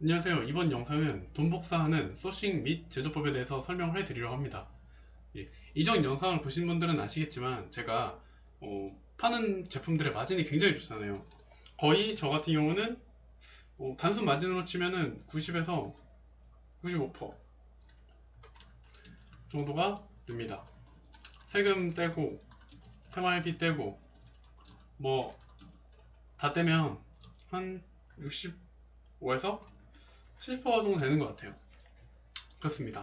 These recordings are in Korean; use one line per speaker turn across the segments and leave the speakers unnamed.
안녕하세요. 이번 영상은 돈 복사하는 소싱 및 제조법에 대해서 설명을 해드리려고 합니다. 예, 이전 영상을 보신 분들은 아시겠지만 제가 파는 제품들의 마진이 굉장히 좋잖아요. 거의 저 같은 경우는 단순 마진으로 치면은 90에서 95% 정도가 됩니다. 세금 떼고 생활비 떼고 뭐 다 떼면 한 65에서 70% 정도 되는 것 같아요. 그렇습니다.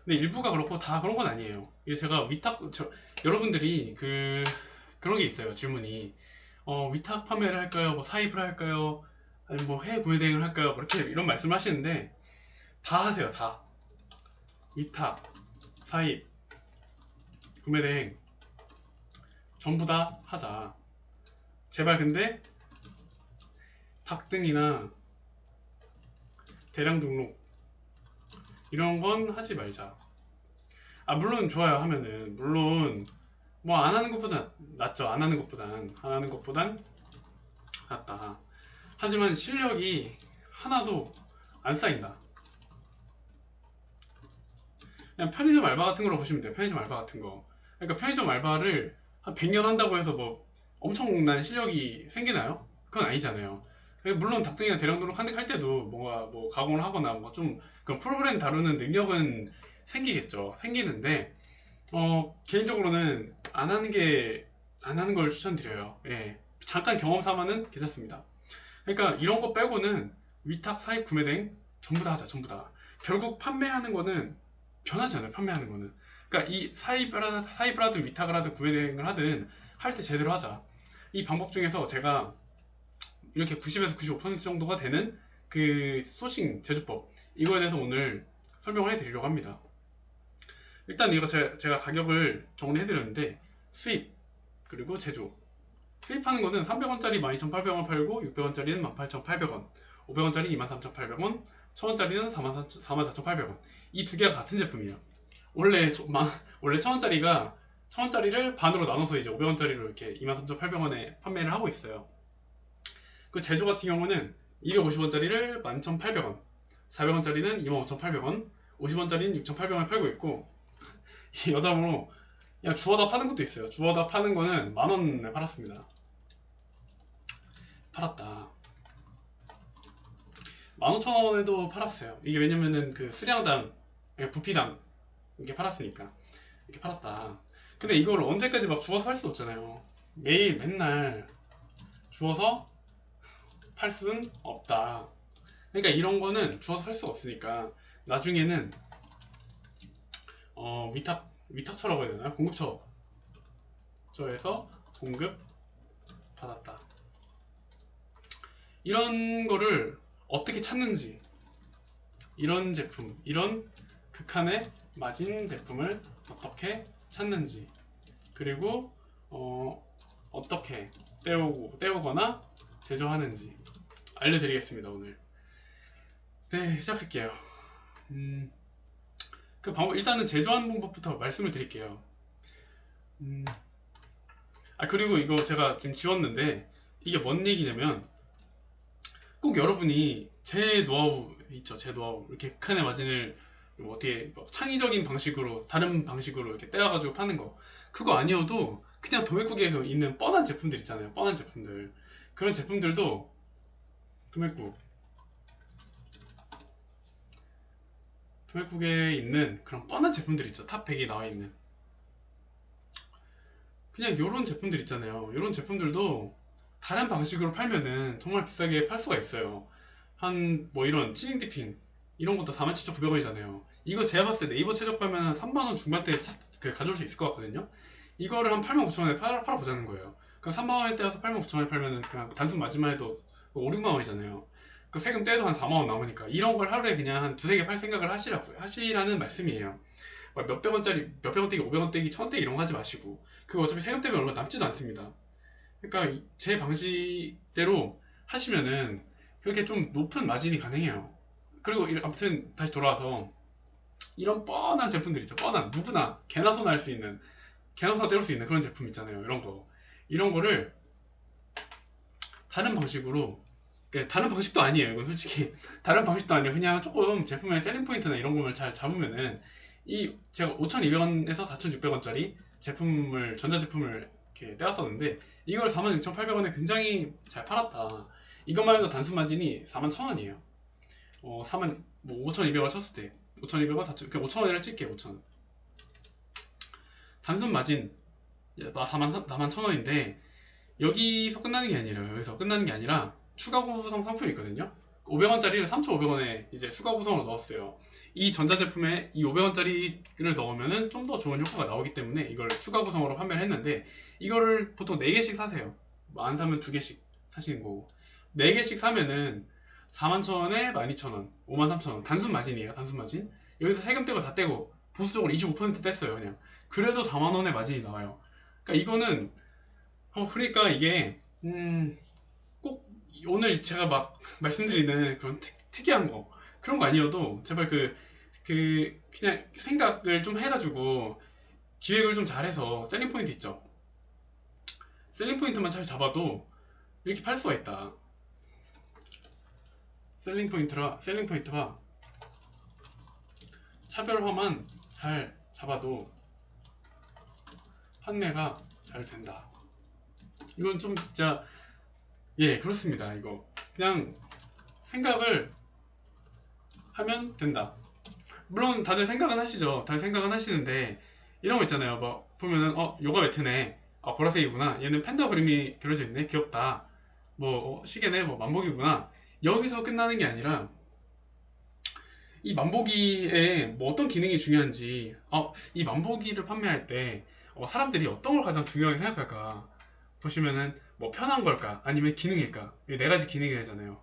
근데 일부가 그렇고 다 그런 건 아니에요. 이게 제가 여러분들이 그런 게 있어요. 질문이 위탁 판매를 할까요? 뭐 사입을 할까요? 아니면 뭐 해외 구매 대행을 할까요? 그렇게 이런 말씀을 하시는데 다 하세요. 다 위탁, 사입, 구매 대행 전부 다 하자. 제발 근데 탁등이나 대량 등록 이런 건 하지 말자. 아 물론 좋아요 하면은 물론 뭐 안 하는 것보단 낫죠. 안 하는 것보단 낫다. 하지만 실력이 하나도 안 쌓인다. 그냥 편의점 알바 같은 거로 보시면 돼요. 편의점 알바 같은 거. 그러니까 편의점 알바를 한 100년 한다고 해서 뭐 엄청난 실력이 생기나요? 그건 아니잖아요. 물론 닭등이나 대량 등록 할 때도 뭔가 뭐 가공을 하거나 뭔가 좀 그런 프로그램 다루는 능력은 생기겠죠. 생기는데 개인적으로는 안 하는 걸 추천드려요. 예. 잠깐 경험 삼아는 괜찮습니다. 그러니까 이런 거 빼고는 위탁, 사입, 구매 등 전부 다 하자. 전부 다. 결국 판매하는 거는 변하지 않아요. 판매하는 거는. 그러니까 이 사입을 하든 위탁을 하든 구매 대행을 하든 할 때 제대로 하자. 이 방법 중에서 제가 이렇게 90에서 95% 정도가 되는 그 소싱 제조법 이거에 대해서 오늘 설명을 해드리려고 합니다. 일단 이거 제가 가격을 정리해 드렸는데 수입 그리고 제조 수입하는 거는 300원짜리 12,800원 팔고 600원짜리는 18,800원 500원짜리 23,800원 1000원짜리는 44,800원 이 두 개가 같은 제품이에요. 원래 원래 1000원짜리를 반으로 나눠서 이제 500원짜리로 이렇게 23,800원에 판매를 하고 있어요. 그 제조 같은 경우는 250원짜리를 11,800원 400원짜리는 25,800원 50원짜리는 6,800원에 팔고 있고 여담으로 그냥 주워다 파는 것도 있어요. 주워다 파는 거는 10,000원에 팔았습니다. 팔았다. 15,000원에도 팔았어요. 이게 왜냐면은 그 수량당, 부피당 이렇게 팔았으니까 이렇게 팔았다. 근데 이걸 언제까지 막 주워서 팔 수 없잖아요. 매일 맨날 주워서 팔 수는 없다. 그러니까 이런 거는 주워서 팔 수가 없으니까 나중에는 위탁처라고 해야 되나? 공급처에서 공급 받았다. 이런 거를 어떻게 찾는지 이런 제품, 이런 극한의 마진 제품을 어떻게 찾는지 그리고 어떻게 떼오거나 제조하는지 알려드리겠습니다. 오늘 네 시작할게요. 그 방법 일단은 제조하는 방법부터 말씀을 드릴게요. 음, 아 그리고 이거 제가 지금 지웠는데 이게 뭔 얘기냐면 꼭 여러분이 제 노하우 있죠. 제 노하우 이렇게 극한의 마진을 뭐 어떻게 뭐 창의적인 방식으로 다른 방식으로 이렇게 떼어가지고 파는 거 그거 아니어도 그냥 도매국에 있는 뻔한 제품들 있잖아요. 뻔한 제품들 그런 제품들도 도매국 도매국에 있는 그런 뻔한 제품들 있죠. 탑 100에 나와 있는 그냥 이런 제품들 있잖아요. 이런 제품들도 다른 방식으로 팔면은 정말 비싸게 팔 수가 있어요. 한 뭐 이런 치닝 디핑 이런 것도 47,900원이잖아요. 이거 제가 봤을 때 네이버 최저가면 3만원 중반대에 가져올 수 있을 것 같거든요. 이거를 한 89,000원에 팔아보자는 거예요. 그럼 3만원에 떼어서 89,000원에 팔면은 그냥 단순 마진만 해도 5, 6만원이잖아요. 그 세금 떼도 한 4만원 남으니까 이런 걸 하루에 그냥 한 두세 개 팔 생각을 하시라는 말씀이에요. 막 몇백 원대기, 500원대기, 1000원대기 이런 거 하지 마시고 그거 어차피 세금 때문에 얼마 남지도 않습니다. 그러니까 제 방식대로 하시면은 그렇게 좀 높은 마진이 가능해요. 그리고 아무튼 다시 돌아와서 이런 뻔한 제품들 있죠. 뻔한 누구나 개나 소나 할 수 있는 개나 소나 때울 수 있는 그런 제품 있잖아요. 이런 거를 다른 방식으로 다른 방식도 아니에요. 이건 솔직히 다른 방식도 아니에요. 그냥 조금 제품의 셀링 포인트나 이런 거를 잘 잡으면은 이 제가 5,200원에서 4,600원짜리 제품을 전자제품을 이렇게 떼왔었는데 이걸 46,800원에 굉장히 잘 팔았다. 이것만 해도 단순 마진이 41,000원이에요. 4만 뭐 5,200원 쳤을 때 5,200원 4,000 그냥 5,000원이라 칠게요. 5,000원 단순 마진 41,000원인데 여기서 끝나는 게 아니라 여기서 끝나는 게 아니라 추가 구성 상품이 있거든요. 500원짜리를 3,500원에 이제 추가 구성으로 넣었어요. 이 전자제품에 이 500원짜리를 넣으면은 좀 더 좋은 효과가 나오기 때문에 이걸 추가 구성으로 판매를 했는데 이거를 보통 4개씩 사세요. 뭐 안 사면 2개씩 사시는 거고 4개씩 사면은 41,000원에 12,000원, 53,000원 단순 마진이에요. 단순 마진. 여기서 세금 떼고 다 떼고 보수적으로 25% 뗐어요. 그냥 그래도 4만원의 마진이 나와요. 그러니까 이거는 그러니까 이게 꼭 오늘 제가 막 말씀드리는 그런 특이한 거 그런 거 아니어도 제발 그냥 생각을 좀 해가지고 기획을 좀 잘해서 셀링 포인트 있죠. 셀링 포인트만 잘 잡아도 이렇게 팔 수가 있다. 셀링 포인트와 차별화만 잘 잡아도 판매가 잘 된다. 이건 좀 진짜 그렇습니다. 이거 그냥 생각을 하면 된다. 물론 다들 생각은 하시죠. 다들 생각은 하시는데 이런 거 있잖아요. 뭐 보면은 요가 매트네. 보라색이구나. 얘는 팬더 그림이 그려져 있네. 귀엽다. 뭐 시계네. 뭐 만보기구나. 여기서 끝나는 게 아니라 이 만보기에 뭐 어떤 기능이 중요한지 이 만보기를 판매할 때 사람들이 어떤 걸 가장 중요하게 생각할까 보시면은 뭐 편한 걸까 아니면 기능일까 이 네 가지 기능이잖아요.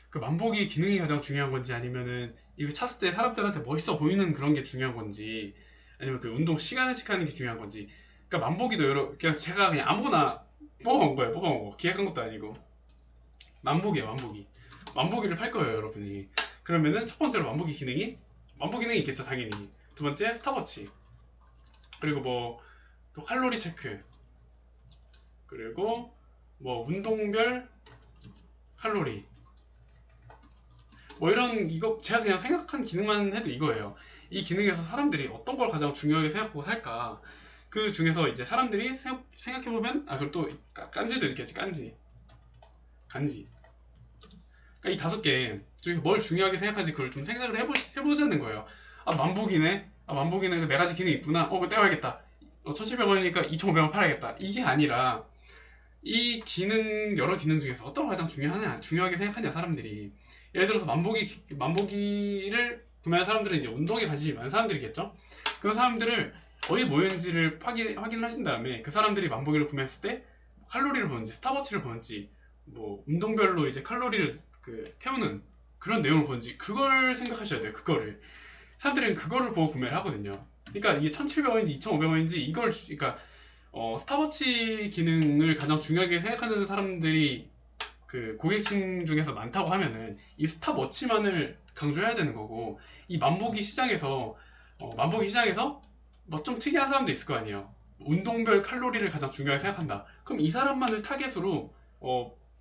그 만보기 기능이 가장 중요한 건지 아니면은 이거 찼을 때 사람들한테 멋있어 보이는 그런 게 중요한 건지 아니면 그 운동 시간을 체크하는 게 중요한 건지. 그러니까 만보기도 그냥 제가 그냥 아무거나 뽑아온 거예요. 뽑아온 거 기획한 것도 아니고 만보기예요. 만보기를 팔 거예요 여러분이. 그러면은 첫 번째로 만보 기능이 있겠죠 당연히. 두 번째 스탑워치, 그리고 뭐 또 칼로리 체크, 그리고 뭐 운동별 칼로리, 뭐 이런 이거 제가 그냥 생각한 기능만 해도 이거예요. 이 기능에서 사람들이 어떤 걸 가장 중요하게 생각하고 살까. 그 중에서 이제 사람들이 생각해보면 그리고 또 깐지도 있겠지. 간지. 그러니까 이 5개 중에서 뭘 중요하게 생각하는지 그걸 좀 생각을 해보자는 거예요. 만보기네. 만보기는 그 4가지 기능이 있구나. 그거 떼와야겠다. 1,700원이니까 2,500원 팔아야겠다. 이게 아니라 이 여러 기능 중에서 어떤 걸 가장 중요하게 생각하냐 사람들이. 예를 들어서 만보기를 구매한 사람들은 이제 운동에 관심이 많은 사람들이겠죠. 그런 사람들을 어디 모였는지를 확인을 하신 다음에 그 사람들이 만보기를 구매했을 때 칼로리를 보는지 스탑워치를 보는지 뭐 운동별로 이제 칼로리를 태우는 그런 내용을 보는지 그걸 생각하셔야 돼요. 그거를 사람들은 그거를 보고 구매를 하거든요. 그러니까 이게 1,700원인지 2,500원인지 이걸 그러니까 스탑워치 기능을 가장 중요하게 생각하는 사람들이 그 고객층 중에서 많다고 하면은 이 스탑워치만을 강조해야 되는 거고, 이 만보기 시장에서 뭐 좀 특이한 사람도 있을 거 아니에요. 운동별 칼로리를 가장 중요하게 생각한다. 그럼 이 사람만을 타겟으로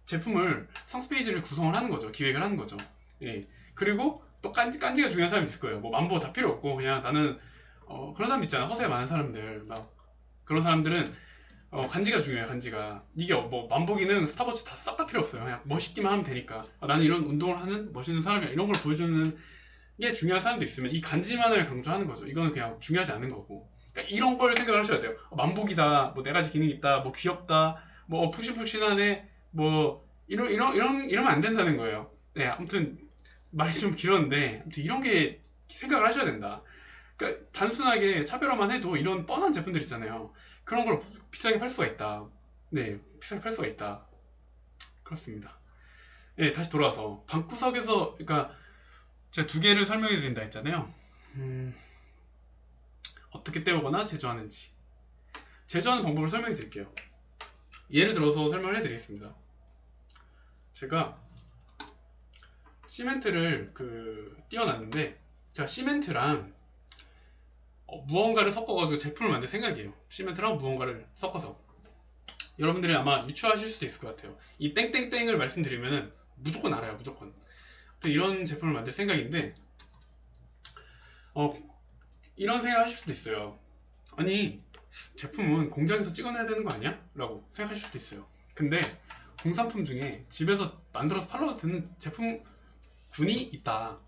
제품을 상세 페이지를 구성을 하는 거죠. 기획을 하는 거죠. 그리고 또 깐지가 중요한 사람이 있을 거예요. 뭐 만보 다 필요 없고 그냥 나는 그런 사람도 있잖아. 허세 많은 사람들 막 그런 사람들은 간지가 중요해요. 간지가 이게 뭐 만보기는 스탑워치 다 싹 다 필요 없어요. 그냥 멋있기만 하면 되니까 나는 이런 운동을 하는 멋있는 사람이야 이런 걸 보여주는 게 중요한 사람도 있으면 이 간지만을 강조하는 거죠. 이거는 그냥 중요하지 않은 거고. 그러니까 이런 걸 생각을 하셔야 돼요. 만보기다, 뭐 4가지 기능이 있다, 뭐 귀엽다, 뭐 푹신푹신하네, 뭐 이러면 안 된다는 거예요. 아무튼 말이 좀 길었는데 아무튼 이런 게 생각을 하셔야 된다. 그러니까 단순하게 차별화만 해도 이런 뻔한 제품들 있잖아요. 그런 걸 비싸게 팔 수가 있다. 비싸게 팔 수가 있다. 그렇습니다. 다시 돌아와서 방구석에서 그러니까 제가 2개를 설명해 드린다 했잖아요. 어떻게 때우거나 제조하는지. 제조하는 방법을 설명해 드릴게요. 예를 들어서 설명을 해 드리겠습니다. 제가 시멘트를 띄워놨는데 제가 시멘트랑 무언가를 섞어가지고 제품을 만들 생각이에요. 시멘트랑 무언가를 섞어서. 여러분들이 아마 유추하실 수도 있을 것 같아요. 이 땡땡땡을 말씀드리면은 무조건 알아요, 무조건. 또 이런 제품을 만들 생각인데, 어, 이런 생각 하실 수도 있어요. 아니, 제품은 공장에서 찍어내야 되는 거 아니야? 라고 생각하실 수도 있어요. 근데 공산품 중에 집에서 만들어서 팔아도 되는 제품군이 있다.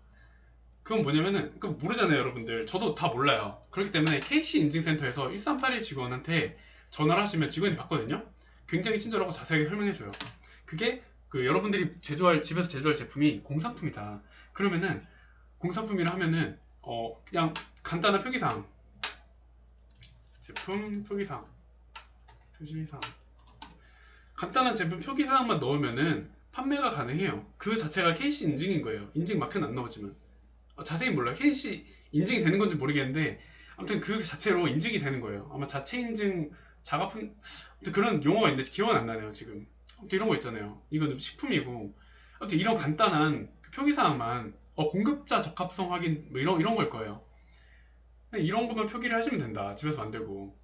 그건 뭐냐면은, 그 모르잖아요, 여러분들. 저도 다 몰라요. 그렇기 때문에 KC 인증센터에서 1381 직원한테 전화를 하시면 직원이 받거든요. 굉장히 친절하고 자세하게 설명해줘요. 그게 그 여러분들이 집에서 제조할 제품이 공산품이다. 그러면은 공산품이라 하면은 그냥 간단한 표기사항, 제품 표기사항, 표시사항, 간단한 제품 표기사항만 넣으면은 판매가 가능해요. 그 자체가 KC 인증인 거예요. 인증 마크는 안 나오지만. 자세히 몰라요. KC 인증이 되는 건지 모르겠는데 아무튼 그 자체로 인증이 되는 거예요. 아마 자체 인증, 자가품, 아무튼 그런 용어가 있는데 기억은 안 나네요 지금. 아무튼 이런 거 있잖아요. 이건 식품이고, 아무튼 이런 간단한 그 표기사항만 공급자 적합성 확인 뭐 이런 걸 거예요. 이런 것만 표기를 하시면 된다. 집에서 만들고.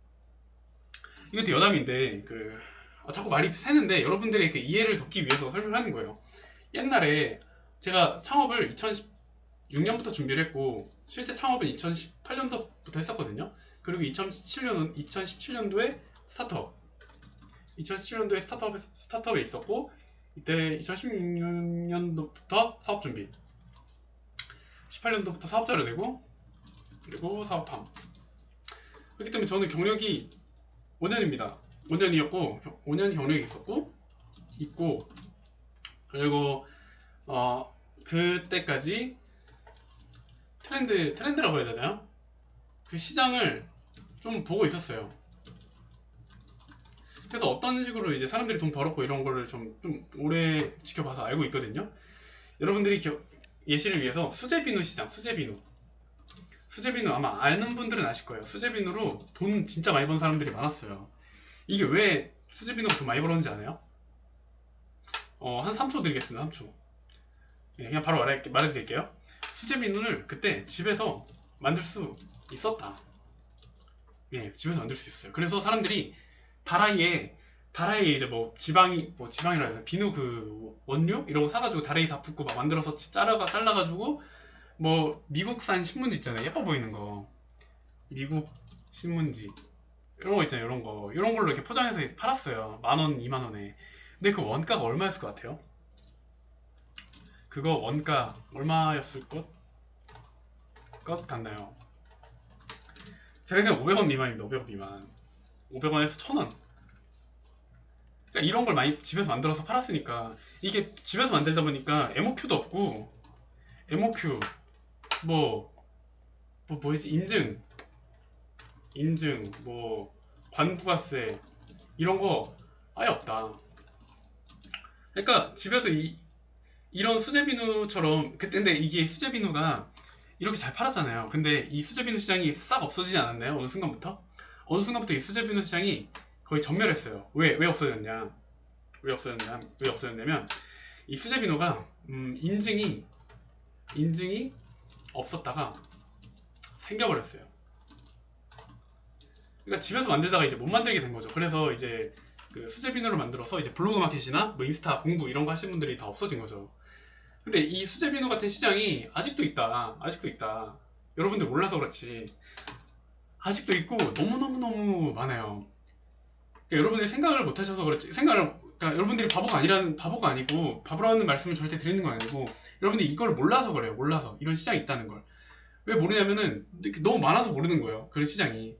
이것도 여담인데 자꾸 말이 새는데 여러분들의 그 이해를 돕기 위해서 설명하는 거예요. 옛날에 제가 창업을 2006년부터 준비를 했고 실제 창업은 2018년도부터 했었거든요. 그리고 2017년도에 스타트업 2017년도에 스타트업에 있었고, 이때 2016년도부터 사업 준비, 18년도부터 사업자를 내고, 그리고 사업함. 그렇기 때문에 저는 경력이 5년입니다. 5년이었고 5년 경력이 있고, 그리고 그때까지 트렌드라고 해야 되나요? 그 시장을 좀 보고 있었어요. 그래서 어떤 식으로 이제 사람들이 돈 벌었고 이런 거를 좀 오래 지켜봐서 알고 있거든요. 여러분들이 예시를 위해서 수제비누 시장, 수제비누 아마 아는 분들은 아실 거예요. 수제비누로 돈 진짜 많이 번 사람들이 많았어요. 이게 왜 수제비누가 돈 많이 벌었는지 아나요? 한 3초 드리겠습니다. 3초. 예, 그냥 바로 말해드릴게요. 수제비누를 그때 집에서 만들 수 있었다. 예, 집에서 만들 수 있어요. 그래서 사람들이 다라이에 이제 지방이라 해야 되나, 비누 그 원료 이런 거 사가지고 다라이 다 붓고 막 만들어서 잘라가지고 뭐 미국산 신문지 있잖아요. 예뻐 보이는 거, 미국 신문지 이런 거 있잖아요. 이런 걸로 이렇게 포장해서 팔았어요. 10,000원, 20,000원에. 근데 그 원가가 얼마였을 것 같아요? 그거 원가 얼마였을 것 같나요? 제가 그냥 500원 미만입니다. 500원 미만. 500원에서 1,000원. 그러니까 이런 걸 많이 집에서 만들어서 팔았으니까, 이게 집에서 만들다 보니까 MOQ도 없고, MOQ 뭐였지, 인증 관부가세 이런 거 아예 없다. 그러니까 집에서 이런 수제비누처럼, 근데 이게 수제비누가 이렇게 잘 팔았잖아요. 근데 이 수제비누 시장이 싹 없어지지 않았나요? 어느 순간부터 이 수제비누 시장이 거의 전멸했어요. 왜 없어졌냐? 왜 없어졌냐면 이 수제비누가 인증이 없었다가 생겨버렸어요. 그러니까 집에서 만들다가 이제 못 만들게 된 거죠. 그래서 이제 그 수제비누를 만들어서 이제 블로그 마켓이나 뭐 인스타 공구 이런 거 하시는 분들이 다 없어진 거죠. 근데 이 수제비누 같은 시장이 아직도 있다. 여러분들 몰라서 그렇지. 아직도 있고 너무너무 많아요. 그러니까 여러분들이 생각을 못 하셔서 그렇지. 그러니까 여러분들이 바보가 아니고, 바보라는 말씀을 절대 드리는 건 아니고, 여러분들이 이걸 몰라서 그래요. 몰라서 이런 시장이 있다는 걸. 왜 모르냐면은 너무 많아서 모르는 거예요. 그런 시장이.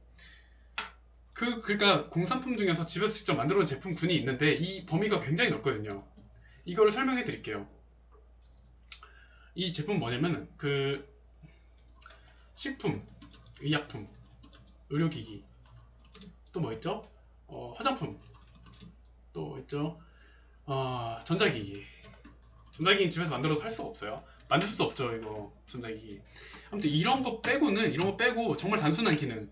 그러니까 공산품 중에서 집에서 직접 만들어 온 제품군이 있는데 이 범위가 굉장히 넓거든요. 이거를 설명해 드릴게요. 이 제품 뭐냐면 식품, 의약품, 의료기기, 또 뭐 있죠? 화장품, 또 뭐 있죠? 전자기기. 전자기기 집에서 만들어도 팔 수가 없어요. 만들 수 없죠, 이거 전자기기. 아무튼 이런 거 빼고 정말 단순한 기능,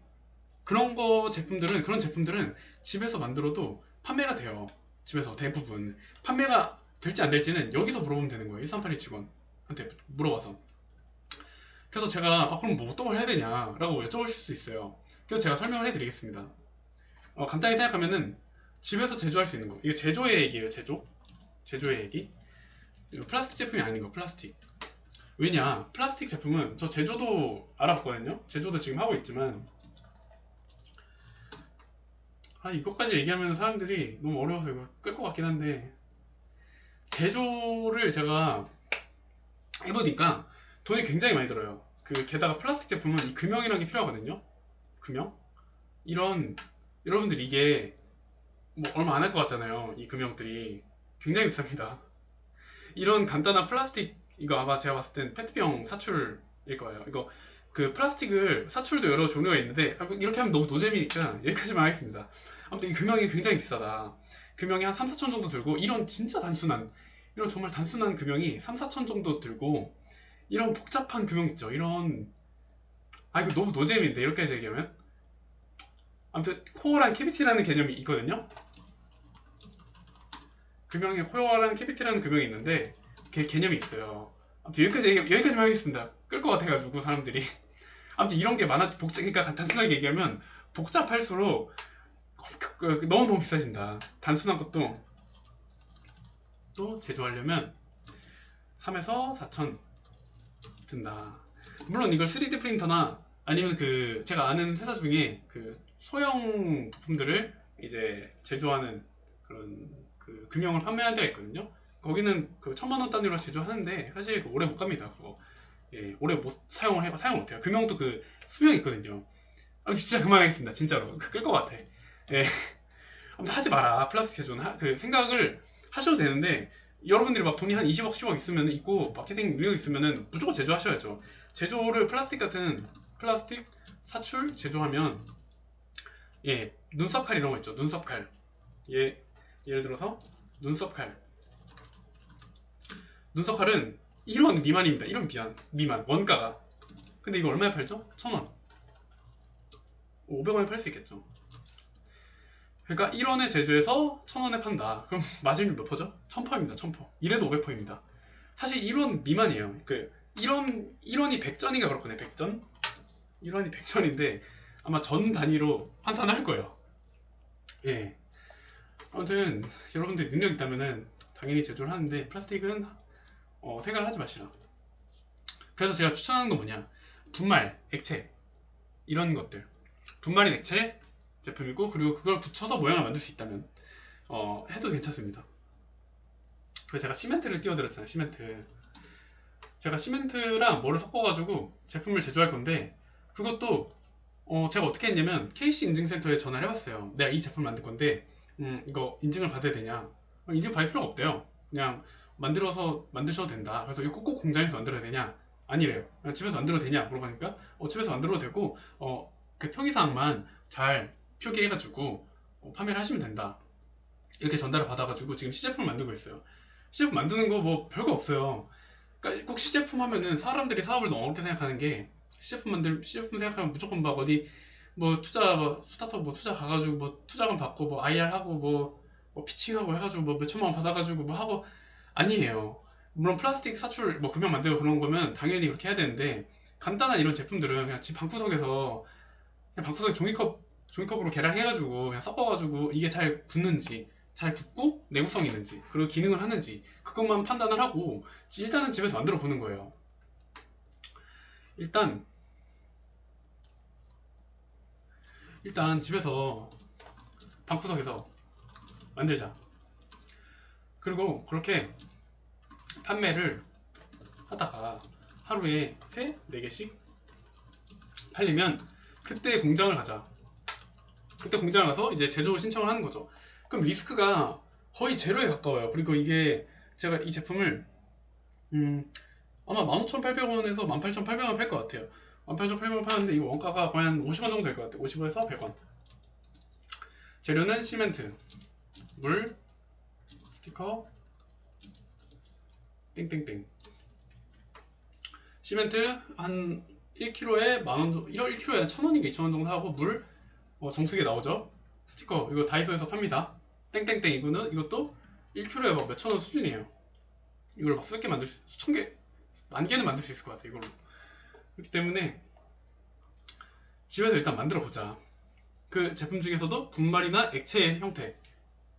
그런 제품들은 집에서 만들어도 판매가 돼요. 집에서 대부분. 판매가 될지 안 될지는 여기서 물어보면 되는 거예요. 1382 직원한테 물어봐서. 그래서 제가 그럼 뭐 어떤 걸 해야 되냐 라고 여쭤보실 수 있어요. 그래서 제가 설명을 해드리겠습니다. 간단히 생각하면은 집에서 제조할 수 있는 거, 이게 제조의 얘기예요. 제조의 얘기. 이거 플라스틱 제품이 아닌 거, 플라스틱. 왜냐, 플라스틱 제품은 저 제조도 알아봤거든요. 제조도 지금 하고 있지만 이것까지 얘기하면 사람들이 너무 어려워서 이거 끌 것 같긴 한데, 제조를 제가 해보니까 돈이 굉장히 많이 들어요. 게다가 플라스틱 제품은 이 금형이라는 게 필요하거든요. 금형? 이런, 여러분들 이게 뭐 얼마 안 할 것 같잖아요. 이 금형들이 굉장히 비쌉니다. 이런 간단한 플라스틱, 이거 아마 제가 봤을 땐 페트병 사출일 거예요. 이거 플라스틱을 사출도 여러 종류가 있는데 이렇게 하면 너무 노잼이니까 여기까지만 하겠습니다. 아무튼 이 금형이 굉장히 비싸다. 금형이 한 3, 4천 정도 들고, 이런 진짜 단순한, 이런 정말 단순한 금형이 3, 4천 정도 들고, 이런 복잡한 금형 있죠. 이런, 이거 너무 노잼인데 이렇게까지 얘기하면. 아무튼 코어랑 캐비티라는 개념이 있거든요. 금형에 코어랑 캐비티라는 금형이 있는데 개념이 있어요. 아무튼 여기까지만 하겠습니다. 끌 것 같아가지고 사람들이. 아무튼 이런 게 그러니까 단순하게 얘기하면 복잡할수록 너무 비싸진다. 단순한 것도 또 제조하려면 3에서 4천 든다. 물론 이걸 3D 프린터나 아니면 제가 아는 회사 중에 소형 부품들을 이제 제조하는 그런 금형을 판매하는 데가 있거든요. 거기는 1,000만 원 단위로 제조하는데 사실 오래 못 갑니다. 그거 오래 못 사용을 못해요. 금형도 수명이 있거든요. 진짜 그만하겠습니다. 진짜로 끌 것 같아. 예. 아무튼 하지 마라. 플라스틱 제조는 생각을 하셔도 되는데, 여러분들이 막 돈이 한 20억, 10억 있으면 있고 마케팅 능력 있으면은 무조건 제조하셔야죠. 제조를 플라스틱 사출 제조하면, 눈썹 칼 이런 거 있죠. 눈썹 칼. 예를 들어서 눈썹 칼은 1원 미만입니다. 1원 미만 원가가. 근데 이거 얼마에 팔죠? 1,000원. 500원에 팔 수 있겠죠. 그러니까 1원에 제조해서 1,000원에 판다. 그럼 마진율 몇 퍼죠? 1,000%입니다. 1,000%. 이래도 500%입니다. 사실 1원 미만이에요. 1원이 100전인가 그럴 거네. 100전? 1원이 100전인데 아마 전 단위로 환산을 할 거예요. 예. 아무튼 여러분들 능력 있다면은 당연히 제조를 하는데, 플라스틱은 생각을 하지 마시라. 그래서 제가 추천하는 건 뭐냐, 분말, 액체 이런 것들. 분말인 액체 제품이고, 그리고 그걸 붙여서 모양을 만들 수 있다면 해도 괜찮습니다. 그래서 제가 시멘트를 띄워드렸잖아요. 제가 시멘트랑 뭐를 섞어가지고 제품을 제조할 건데, 그것도 제가 어떻게 했냐면 KC 인증센터에 전화를 해봤어요. 내가 이 제품을 만들 건데 이거 인증을 받아야 되냐. 인증 받을 필요가 없대요. 그냥 만드셔도 된다. 그래서 이거 꼭 공장에서 만들어야 되냐, 아니래요. 그냥 집에서 만들어도 되냐 물어보니까 집에서 만들어도 되고 표기사항만 잘 표기해가지고 판매를 하시면 된다, 이렇게 전달을 받아가지고 지금 시제품을 만들고 있어요. 시제품 만드는 거 뭐 별거 없어요. 그러니까 꼭 시제품 하면은 사람들이 사업을 너무 어렵게 생각하는 게, 시제품 생각하면 무조건 막 어디 스타트업 투자 가가지고 투자금 받고 IR 하고 피칭하고 해가지고 몇 천만 원 받아가지고 하고, 아니에요. 물론 플라스틱 사출 금형 만들고 그런 거면 당연히 그렇게 해야 되는데, 간단한 이런 제품들은 그냥 집 방구석에서 그냥 방구석에 종이컵으로 계량해가지고 그냥 섞어가지고 이게 잘 굳는지, 잘 굳고 내구성이 있는지, 그리고 기능을 하는지, 그것만 판단을 하고 일단은 집에서 만들어 보는 거예요. 일단 집에서 방구석에서 만들자. 그리고 그렇게 판매를 하다가 하루에 3, 4개씩 팔리면 그때 공장을 가자. 그때 공장을 가서 이제 제조 신청을 하는 거죠. 그럼 리스크가 거의 제로에 가까워요. 그리고 이게 제가 이 제품을 아마 15,800원에서 18,800원 팔 것 같아요. 18,800원 파는데 이거 원가가 거의 한 50원 정도 될 것 같아요. 50원에서 100원. 재료는 시멘트, 물, 스티커, 땡땡땡. 시멘트 한 1kg에 만원 정도, 1kg에 1,000원인가 2,000원 정도 하고, 물 정수기에 나오죠. 스티커 이거 다이소에서 팝니다. 땡땡땡. 이것도 1kg에 막 몇천원 수준이에요. 이걸 막 수백 개 만들 수, 수천 개, 만 개는 만들 수 있을 것 같아 이걸로. 그렇기 때문에 집에서 일단 만들어 보자. 그 제품 중에서도 분말이나 액체의 형태,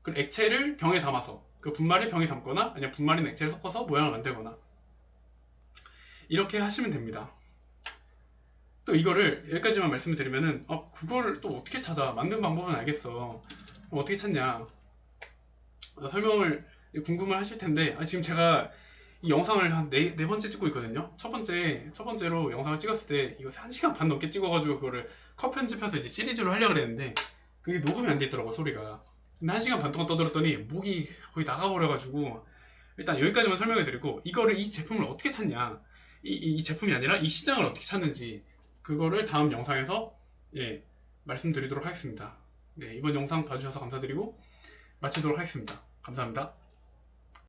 그 액체를 병에 담아서 그 분말을 병에 담거나 아니면 분말이나 액체를 섞어서 모양을 만들거나 이렇게 하시면 됩니다. 또 이거를 여기까지만 말씀을 드리면은 그거를 또 어떻게 찾아? 만든 방법은 알겠어. 어떻게 찾냐? 설명을 궁금을 하실 텐데 지금 제가 이 영상을 한 네 번째 찍고 있거든요. 첫 번째로 영상을 찍었을 때 이거 1시간 반 넘게 찍어가지고 그거를 컷 편집해서 이제 시리즈로 하려고 그랬는데 그게 녹음이 안 돼 있더라고, 소리가. 근데 1시간 반 동안 떠들었더니 목이 거의 나가버려가지고 일단 여기까지만 설명해 드리고, 이거를 이 제품을 어떻게 찾냐, 이 제품이 아니라 이 시장을 어떻게 찾는지 그거를 다음 영상에서 말씀드리도록 하겠습니다. 네, 이번 영상 봐주셔서 감사드리고 마치도록 하겠습니다. 감사합니다.